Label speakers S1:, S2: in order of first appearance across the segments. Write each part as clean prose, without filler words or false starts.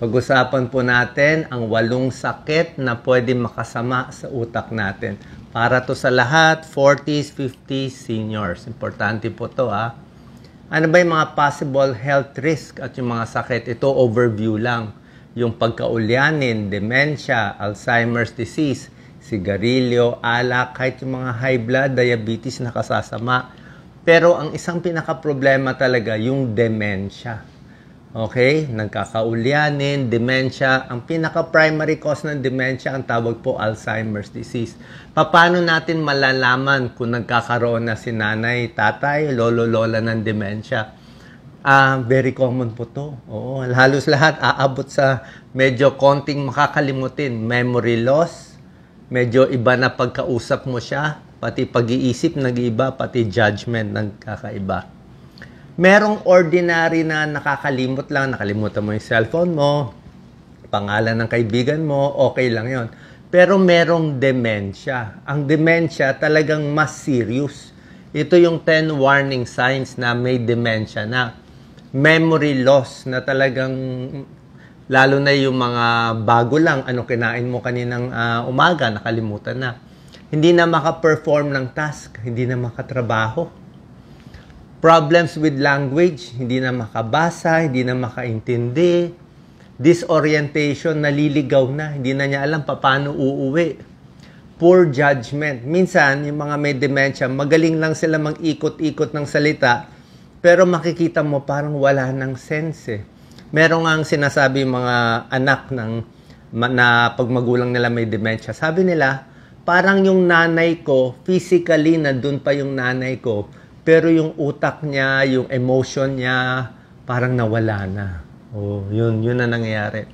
S1: Pag-usapan po natin ang 8 sakit na pwede makasama sa utak natin. Para to sa lahat, 40s, 50s, seniors. Importante po to ha. Ano ba yung mga possible health risk at yung mga sakit? Ito overview lang. Yung pagkaulyanin, dementia, Alzheimer's disease, sigarilyo, alak, kahit yung mga high blood, diabetes na kasasama. Pero ang isang pinaka-problema talaga, yung dementia. Okay? Nagkakaulyanin, dementia. Ang pinaka-primary cause ng dementia, ang tawag po Alzheimer's disease. Paano natin malalaman kung nagkakaroon na si nanay, tatay, lolo, lola ng dementia? Very common po to. Oo, halos lahat aabot sa medyo konting makakalimutin. Memory loss, medyo iba na pagkausap mo siya, pati pag-iisip nag-iiba, pati judgment nagkakaiba. Merong ordinary na nakakalimot lang, nakalimutan mo yung cellphone mo, pangalan ng kaibigan mo, okay lang yon. Pero merong dementia. Ang dementia talagang mas serious. Ito yung 10 warning signs na may dementia na. Memory loss na talagang, lalo na yung mga bago lang, ano kinain mo kaninang umaga, nakalimutan na. Hindi na maka-perform ng task, hindi na makatrabaho. Problems with language, hindi na makabasa, hindi na makaintindi. Disorientation, naliligaw na, hindi na niya alam paano uuwi. Poor judgment. Minsan, yung mga may dementia, magaling lang sila mag-ikot-ikot ng salita, pero makikita mo parang wala ng sense eh. Meron nga sinasabi mga anak na pag magulang nila may dementia. Sabi nila, parang yung nanay ko, physically nandun pa yung nanay ko, pero yung utak niya, yung emotion niya, parang nawala na. Oh, yun na nangyayari.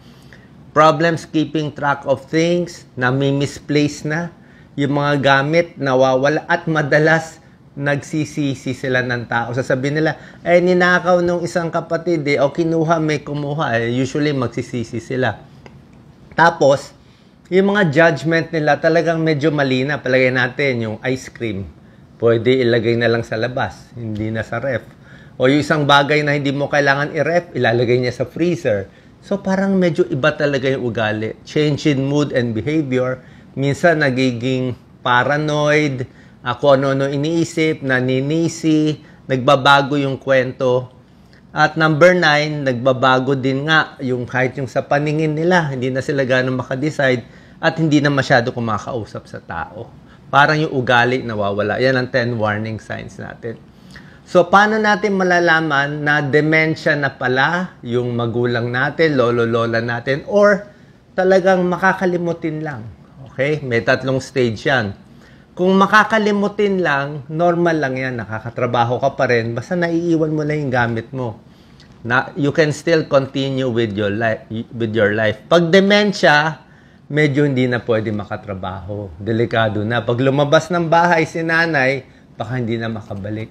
S1: Problems keeping track of things, nami-misplace na. Yung mga gamit, nawawala. At madalas, nagsisisi sila ng tao. Sasabihin nila, ninakaw nung isang kapatid, o kinuha, may kumuha. Usually, magsisisi sila. Tapos, yung mga judgment nila, talagang medyo malina. Palagay natin, yung ice cream. Pwede ilagay na lang sa labas, hindi na sa ref. O yung isang bagay na hindi mo kailangan i-ref, ilalagay niya sa freezer. So parang medyo iba talaga yung ugali. Change in mood and behavior. Minsan nagiging paranoid, kung ano-ano iniisip, naninisi, nagbabago yung kwento. At number 9, nagbabago din nga yung kahit yung sa paningin nila, hindi na sila gano'ng makadecide at hindi na masyado kumakausap sa tao. Parang yung ugali nawawala. Yan ang 10 warning signs natin. So, paano natin malalaman na dementia na pala yung magulang natin, lolo-lola natin, or talagang makakalimutin lang? Okay? May 3 stage yan. Kung makakalimutin lang, normal lang yan. Nakakatrabaho ka pa rin. Basta naiiwan mo lang yung gamit mo. You can still continue with your life. Pag dementia, medyo hindi na pwede makatrabaho. Delikado na. Pag lumabas ng bahay si nanay, baka hindi na makabalik.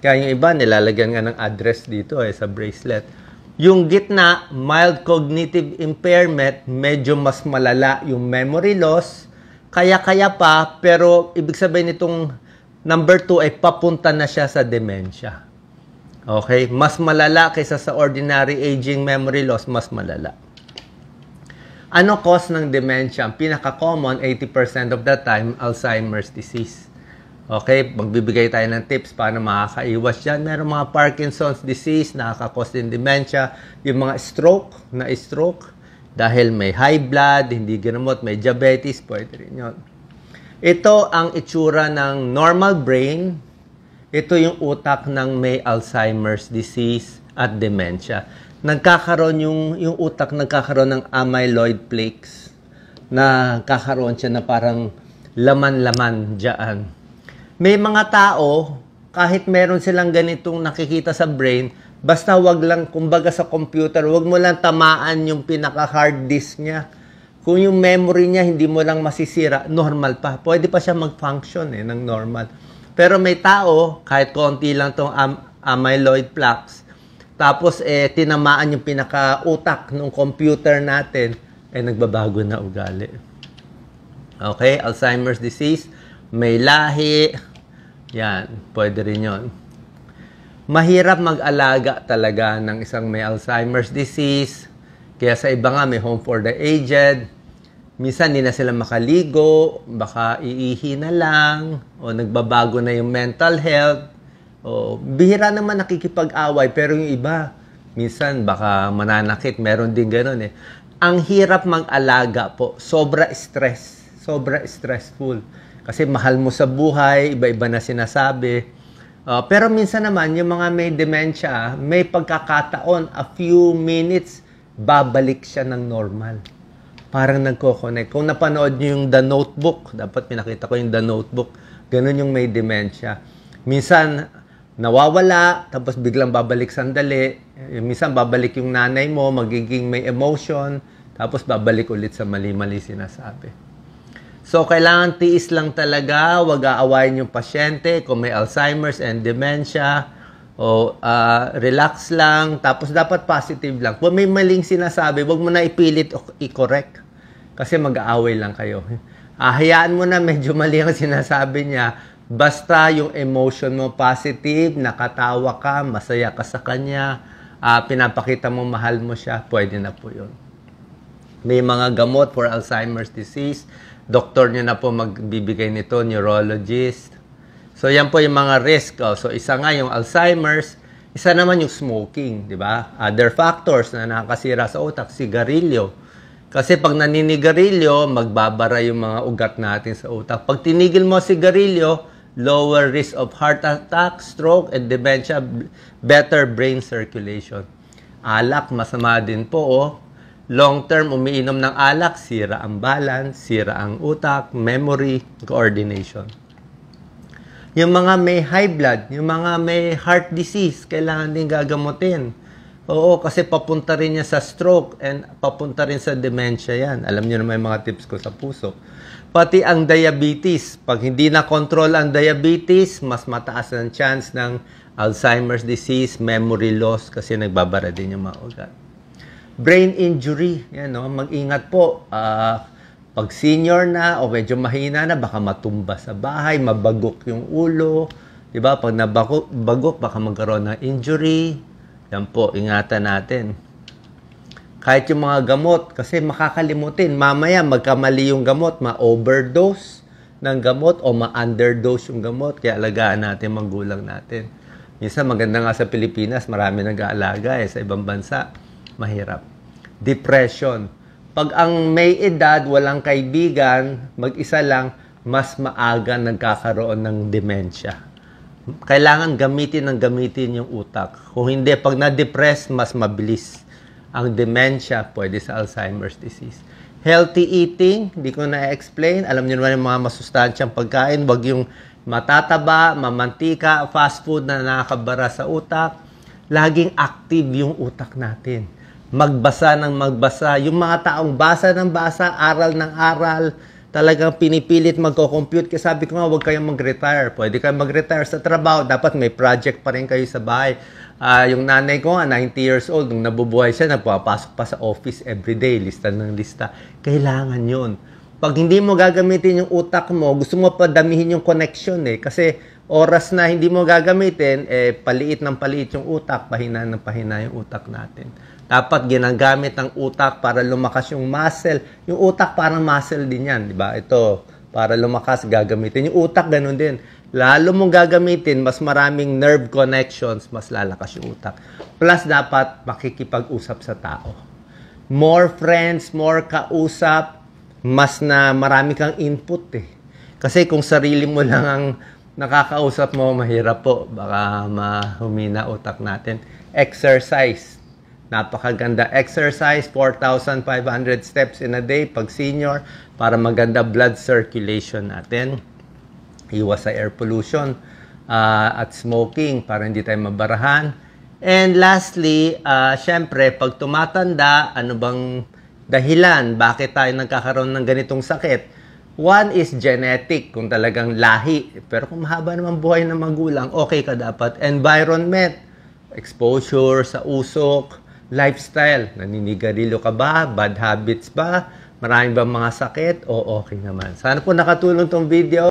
S1: Kaya yung iba, nilalagyan nga ng address dito sa bracelet. Yung gitna, mild cognitive impairment, medyo mas malala yung memory loss. Kaya-kaya pa, pero ibig sabihin nitong number 2 ay papunta na siya sa dementia. Okay? Mas malala kaysa sa ordinary aging memory loss, mas malala. Ano cause ng dementia? Ang pinaka-common, 80% of the time, Alzheimer's disease. Okay, magbibigay tayo ng tips paano makakaiwas dyan. Meron mga Parkinson's disease, nakaka-cause din dementia. Yung mga stroke, dahil may high blood, hindi ginamot, may diabetes, pwede rin yun. Ito ang itsura ng normal brain. Ito yung utak ng may Alzheimer's disease at dementia. Nagkakaroon yung utak nagkakaroon ng amyloid plaques na kakaroon siya na parang laman-laman dyan. May mga tao, kahit meron silang ganitong nakikita sa brain, basta wag lang, kumbaga sa computer, wag mo lang tamaan yung pinaka-hard disk niya. Kung yung memory niya hindi mo lang masisira, normal pa. Pwede pa siya mag-function ng normal. Pero may tao, kahit konti lang tong amyloid plaques, tapos tinamaan yung pinaka-utak ng computer natin, nagbabago na ugali. Okay, Alzheimer's disease, may lahi, yan, pwede rin yun. Mahirap mag-alaga talaga ng isang may Alzheimer's disease. Kaya sa iba nga, may home for the aged. Minsan, hindi na sila makaligo, baka iihi na lang, o nagbabago na yung mental health. O, bihira naman nakikipag-away, pero yung iba, minsan baka mananakit, meron din ganun eh. Ang hirap mag-alaga po, sobra stressful. Kasi mahal mo sa buhay, iba-iba na sinasabi. Pero minsan naman, yung mga may dementia, may pagkakataon, a few minutes, babalik siya ng normal. Parang nagko-connect. Kung napanood niyo yung The Notebook, dapat pinakita ko yung The Notebook, ganun yung may dementia. Minsan, nawawala, tapos biglang babalik sandali. Minsan, babalik yung nanay mo, magiging may emotion, tapos babalik ulit sa mali-mali sinasabi. So, kailangan tiis lang talaga, wag aawayin yung pasyente kung may Alzheimer's and dementia, o relax lang, tapos dapat positive lang. Kung may maling sinasabi, wag mo na ipilit o i-correct. Kasi mag-aaway lang kayo. Hayaan mo na medyo mali ang sinasabi niya. Basta yung emotion mo positive, nakatawa ka, masaya ka sa kanya, pinapakita mo mahal mo siya, pwede na po yun. May mga gamot for Alzheimer's disease. Doktor nyo na po magbibigay nito, neurologist. So, yan po yung mga risk. So, isa nga yung Alzheimer's, isa naman yung smoking, di ba? Other factors na nakakasira sa utak, sigarilyo. Kasi pag naninigarilyo, magbabara yung mga ugat natin sa utak. Pag tinigil mo sigarilyo, lower risk of heart attack, stroke, and dementia, better brain circulation. Alak, masama din po, oh. Long term, umiinom ng alak, sira ang balance, sira ang utak, memory, coordination. Yung mga may high blood, yung mga may heart disease, kailangan din gagamutin. Oo, kasi papunta rin niya sa stroke and papunta rin sa dementia yan. Alam niyo naman yung mga tips ko sa puso. Pati ang diabetes. Pag hindi na-control ang diabetes, mas mataas ang chance ng Alzheimer's disease, memory loss, kasi nagbabara din yung mga ugat. Brain injury, yan, no? Mag-ingat po. Pag senior na o medyo mahina na, baka matumba sa bahay, mabagok yung ulo. Diba? Pag nabagok, baka magkaroon ng injury. Yan po, ingatan natin. Kahit yung mga gamot, kasi makakalimutin. Mamaya, magkamali yung gamot, ma-overdose ng gamot o ma-underdose yung gamot. Kaya alagaan natin, magulang natin. Minsan, maganda nga sa Pilipinas, marami nag-aalaga sa ibang bansa. Mahirap. Depression. Pag ang may edad, walang kaibigan, mag-isa lang, mas maaga nagkakaroon ng dementia. Kailangan gamitin yung utak. Kung hindi, pag na-depress, mas mabilis. Ang dementia, pwede sa Alzheimer's disease. Healthy eating, hindi ko na-explain. Alam niyo naman yung mga masustansyang pagkain. Wag yung matataba, mamantika, fast food na nakakabara sa utak. Laging active yung utak natin. Magbasa ng magbasa. Yung mga taong basa ng basa, aral ng aral, talagang pinipilit magko-compute. Kasi sabi ko nga, huwag kayong mag-retire. Pwede kayong mag-retire sa trabaho. Dapat may project pa rin kayo sa bahay. Yung nanay ko nga, 90 years old, nung nabubuhay siya, nagpapasok pa sa office everyday, lista ng lista. Kailangan yun. Pag hindi mo gagamitin yung utak mo, gusto mo pa damihin yung connection eh. Kasi oras na hindi mo gagamitin, paliit ng paliit yung utak, pahina ng pahina yung utak natin. Dapat ginagamit ang utak para lumakas yung muscle. Yung utak parang muscle din yan, di ba? Ito, para lumakas, gagamitin. Yung utak, ganun din. Lalo mong gagamitin, mas maraming nerve connections, mas lalakas yung utak. Plus, dapat makikipag-usap sa tao. More friends, more kausap, mas na marami kang input eh. Kasi kung sarili mo lang ang nakakausap mo, mahirap po. Baka mahumina utak natin. Exercise. Napakaganda exercise, 4,500 steps in a day pag senior para maganda blood circulation natin. Iwas sa air pollution at smoking para hindi tayo mabarahan. And lastly, syempre, pag tumatanda, ano bang dahilan? Bakit tayo nagkakaroon ng ganitong sakit? One is genetic, kung talagang lahi. Pero kung mahaba naman buhay ng magulang, okay ka dapat. Environment, exposure sa usok, lifestyle, naninigarilyo ka ba? Bad habits ba? Marami ba mga sakit? O okay naman. Sana po nakatulong tong video.